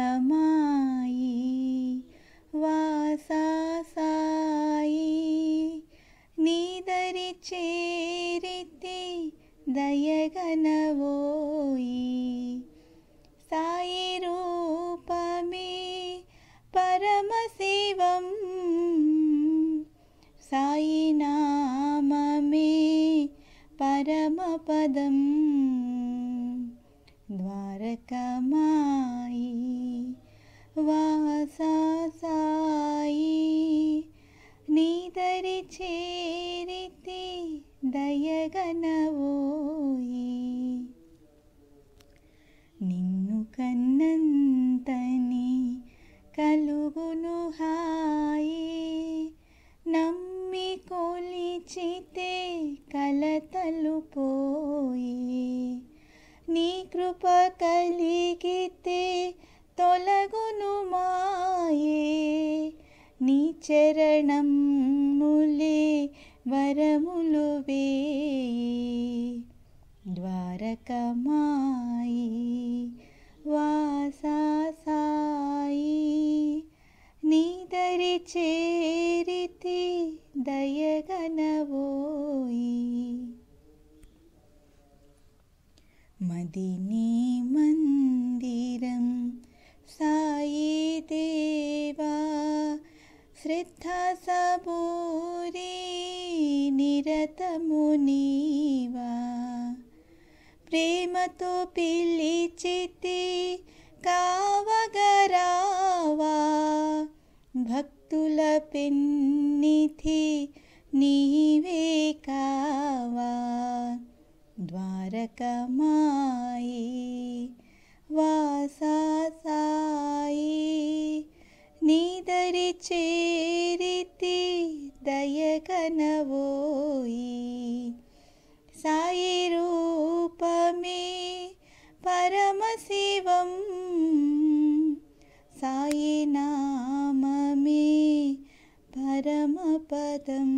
ద్వారకమాయి వాసా సాయి నీదరి చేరితి దయగనవోయి సాయి రూపమే పరమశివం సాయి నామమే పరమపదం ద్వారకమాయి వాసా సాయి నీదరి చేరితి దయగనవోయి నిన్ను కన్నంతని కలుగును హాయి నమ్మి కొలిచితే కలతలు పోయి నీ కృప కలిగితే తొలగును మాయే నీ చరణములే వరములు వేయి ద్వారకమాయి వాసా సాయి నీదరి చేరితి దయగనవోయి మదిని మందిరం సాయి దేవా శ్రద్ధా సబూరి నిరతము నీవా ప్రేమతో పిలిచితి కావగరావా భక్తుల పెన్నిధి నీవే కావా ద్వారకమాయి వాసా సాయి నీదరి చేరితి దయగనవోయి సాయి రూపమే పరమశివం సాయి నామమే పరమపదం